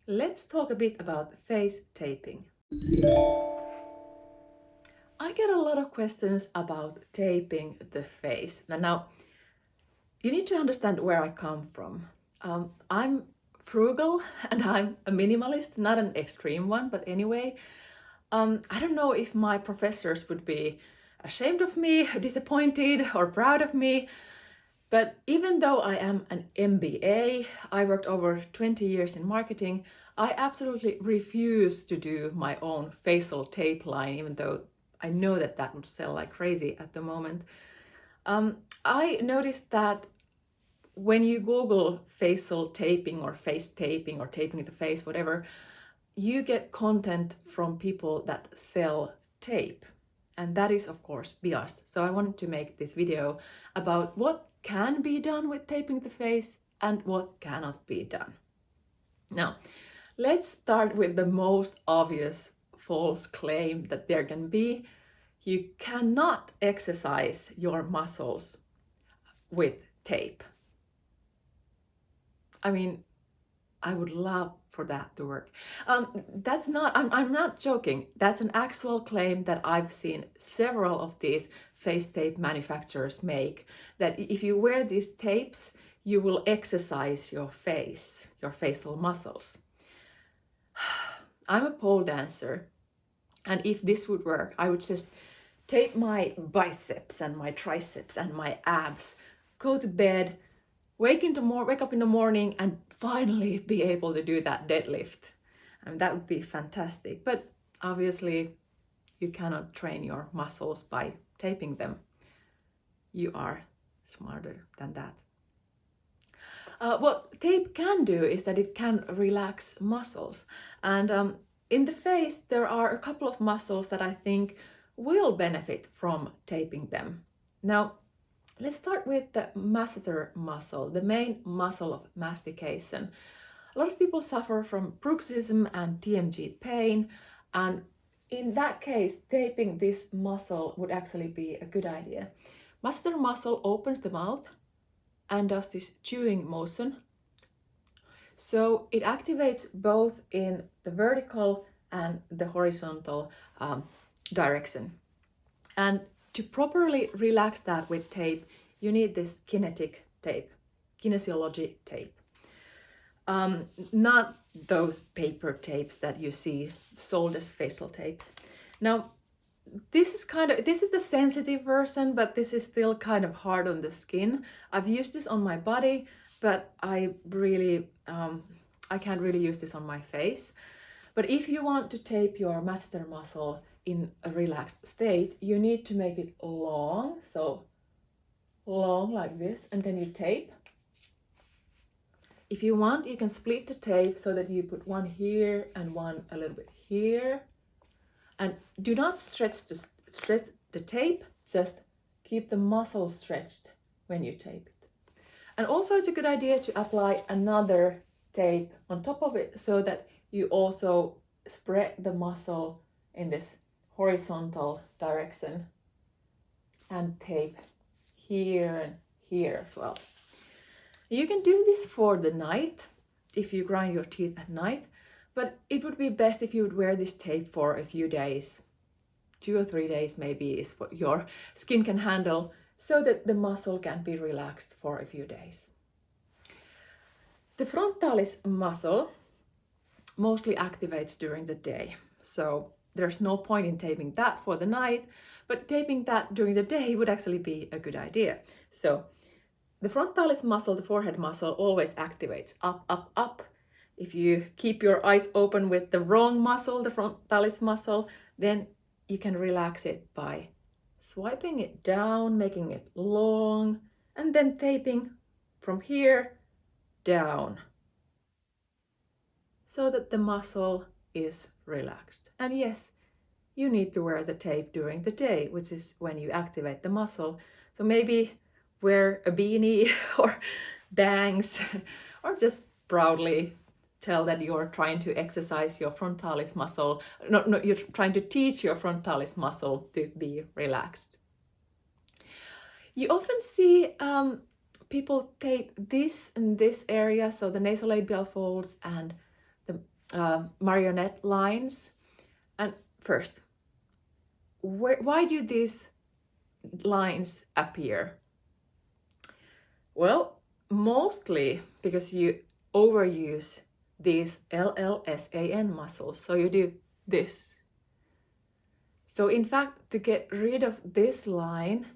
Let's talk a bit about face taping. I get a lot of questions about taping the face. Now, you need to understand where I come from. I'm frugal and I'm a minimalist, not an extreme one, but anyway, I don't know if my professors would be ashamed of me, disappointed, or proud of me, but even though I am an MBA, I worked over 20 years in marketing, I absolutely refuse to do my own facial tape line, even though I know that that would sell like crazy at the moment. I noticed that when you Google facial taping or face taping or taping the face, whatever, you get content from people that sell tape. And that is, of course, biased. So I wanted to make this video about what can be done with taping the face and what cannot be done. Now, let's start with the most obvious false claim that there can be. You cannot exercise your muscles with tape. I mean, I would love for that to work. I'm not joking. That's an actual claim that I've seen several of these face tape manufacturers make, that if you wear these tapes, you will exercise your face, your facial muscles. I'm a pole dancer, and if this would work, I would just take my biceps and my triceps and my abs, go to bed, wake up in the morning and finally be able to do that deadlift. And that would be fantastic. But obviously, you cannot train your muscles by taping them. You are smarter than that. What tape can do is that it can relax muscles. And in the face, there are a couple of muscles that I think will benefit from taping them. Now, let's start with the masseter muscle, the main muscle of mastication. A lot of people suffer from bruxism and TMJ pain, and in that case, taping this muscle would actually be a good idea. Masseter muscle opens the mouth and does this chewing motion. So it activates both in the vertical and the horizontal direction. And to properly relax that with tape, you need this kinetic tape, kinesiology tape. Not those paper tapes that you see sold as facial tapes. Now, this is the sensitive version, but this is still kind of hard on the skin. I've used this on my body, but I can't really use this on my face. But if you want to tape your masseter muscle in a relaxed state, you need to make it long, so long like this, and then you tape. If you want, you can split the tape so that you put one here and one a little bit here. And do not stretch the tape, just keep the muscle stretched when you tape it. And also it's a good idea to apply another tape on top of it so that you also spread the muscle in this horizontal direction and tape here and here as well. You can do this for the night if you grind your teeth at night, but it would be best if you would wear this tape for a few days. 2 or 3 days maybe is what your skin can handle, so that the muscle can be relaxed for a few days. The frontalis muscle mostly activates during the day, so there's no point in taping that for the night, but taping that during the day would actually be a good idea. So the frontalis muscle, the forehead muscle, always activates up, up, up. If you keep your eyes open with the wrong muscle, the frontalis muscle, then you can relax it by swiping it down, making it long, and then taping from here down so that the muscle is relaxed. And yes, you need to wear the tape during the day, which is when you activate the muscle. So maybe wear a beanie or bangs, or just proudly tell that you're trying to exercise your frontalis muscle. No, you're trying to teach your frontalis muscle to be relaxed. You often see people tape this and this area, so the nasolabial folds and the marionette lines. And first, why do these lines appear? Well, mostly because you overuse these LLSAN muscles. So you do this. So in fact, to get rid of this line,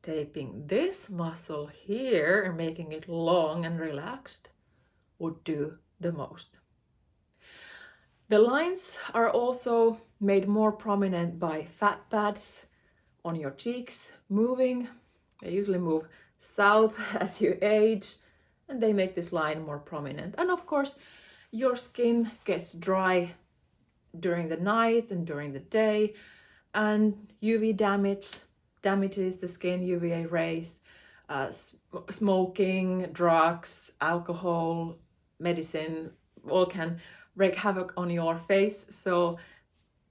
taping this muscle here and making it long and relaxed would do the most. The lines are also made more prominent by fat pads on your cheeks moving. They usually move south as you age, and they make this line more prominent. And of course, your skin gets dry during the night and during the day, and UV damages the skin. UVA rays, smoking, drugs, alcohol, medicine, all can wreak havoc on your face. So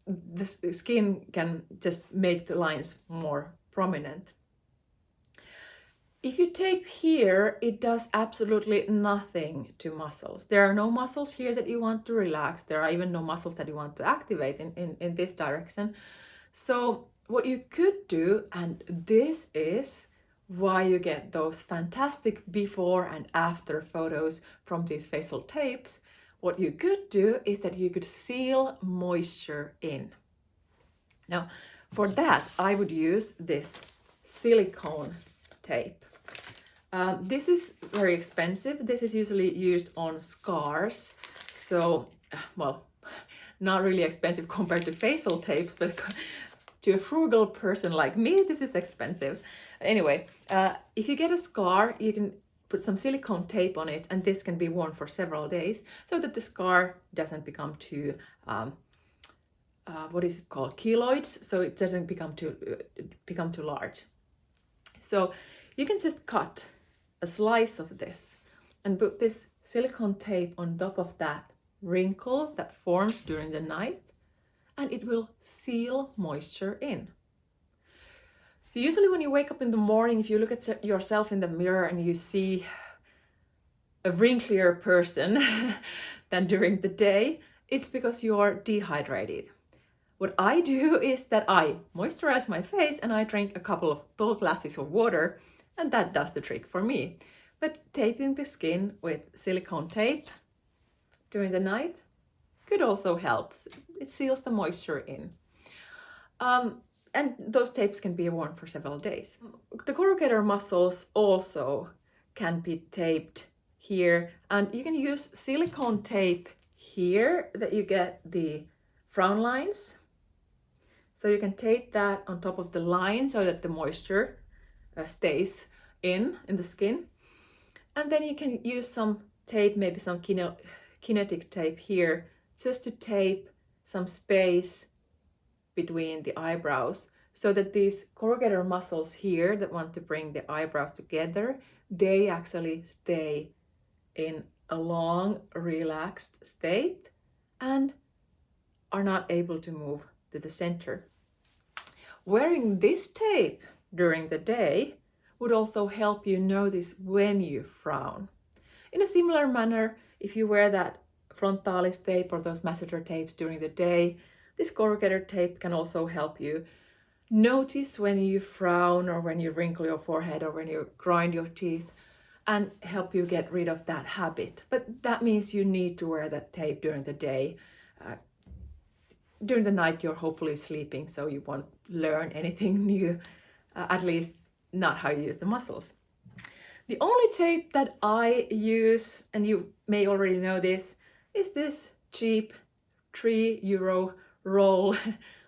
the skin can just make the lines more prominent. If you tape here, it does absolutely nothing to muscles. There are no muscles here that you want to relax. There are even no muscles that you want to activate in this direction. So what you could do, and this is why you get those fantastic before and after photos from these facial tapes, what you could do is that you could seal moisture in. Now, for that, I would use this silicone tape. This is very expensive. This is usually used on scars. So, well, not really expensive compared to facial tapes, but to a frugal person like me, this is expensive. Anyway, if you get a scar, you can put some silicone tape on it, and this can be worn for several days so that the scar doesn't become too, what is it called? Keloids, so it doesn't become too large. So you can just cut a slice of this and put this silicone tape on top of that wrinkle that forms during the night, and it will seal moisture in. So usually when you wake up in the morning, if you look at yourself in the mirror and you see a wrinklier person than during the day, it's because you're dehydrated. What I do is that I moisturize my face and I drink a couple of tall glasses of water, and that does the trick for me. But taping the skin with silicone tape during the night could also help. It seals the moisture in. And those tapes can be worn for several days. The corrugator muscles also can be taped here, and you can use silicone tape here that you get the frown lines. So you can tape that on top of the line so that the moisture stays in the skin. And then you can use some tape, maybe some kinetic tape here, just to tape some space between the eyebrows so that these corrugator muscles here that want to bring the eyebrows together, they actually stay in a long, relaxed state and are not able to move to the center. Wearing this tape during the day would also help you notice when you frown. In a similar manner, if you wear that frontalis tape or those masseter tapes during the day, this corrugator tape can also help you notice when you frown or when you wrinkle your forehead or when you grind your teeth, and help you get rid of that habit. But that means you need to wear that tape during the day. During the night, you're hopefully sleeping, so you won't learn anything new, at least not how you use the muscles. The only tape that I use, and you may already know this, is this cheap €3 roll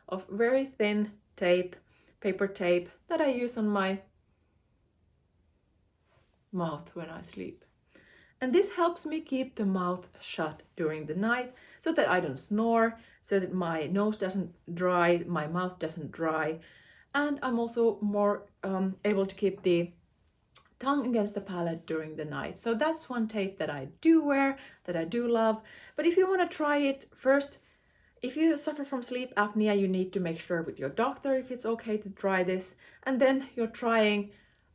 of very thin tape, paper tape, that I use on my mouth when I sleep. And this helps me keep the mouth shut during the night so that I don't snore, so that my nose doesn't dry, my mouth doesn't dry. And I'm also more able to keep the tongue against the palate during the night. So that's one tape that I do wear, that I do love. But if you want to try it, first, if you suffer from sleep apnea, you need to make sure with your doctor if it's okay to try this. And then you're trying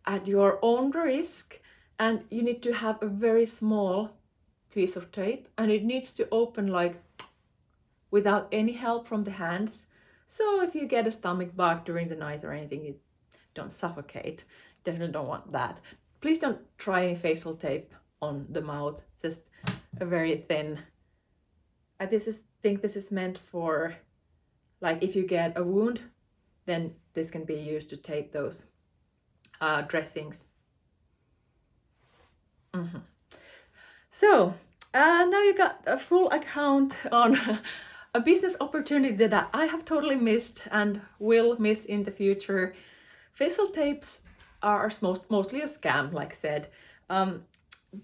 at your own risk, and you need to have a very small piece of tape, and it needs to open like without any help from the hands. So if you get a stomach bug during the night or anything, you don't suffocate. Definitely don't want that. Please don't try any facial tape on the mouth, just a very thin. I think this is meant for, like, if you get a wound, then this can be used to tape those dressings. So now you got a full account on a business opportunity that I have totally missed and will miss in the future. Facial tapes are mostly a scam, like I said.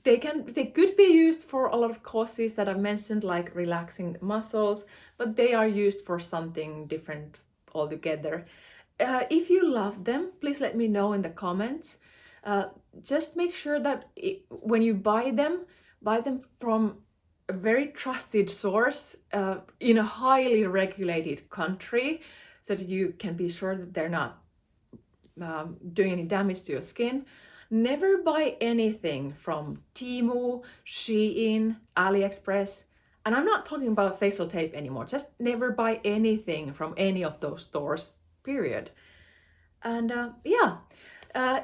They could be used for a lot of causes that I've mentioned, like relaxing muscles, but they are used for something different altogether. If you love them, please let me know in the comments. Just make sure that when you buy them from a very trusted source in a highly regulated country, so that you can be sure that they're not doing any damage to your skin. Never buy anything from Temu, Shein, AliExpress. And I'm not talking about facial tape anymore. Just never buy anything from any of those stores, period. And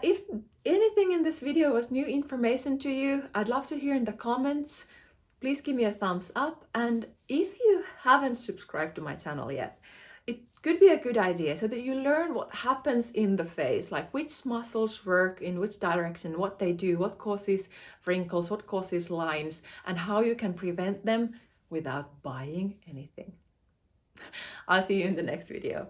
if anything in this video was new information to you, I'd love to hear in the comments. Please give me a thumbs up. And if you haven't subscribed to my channel yet, it could be a good idea so that you learn what happens in the face, like which muscles work in which direction, what they do, what causes wrinkles, what causes lines, and how you can prevent them without buying anything. I'll see you in the next video.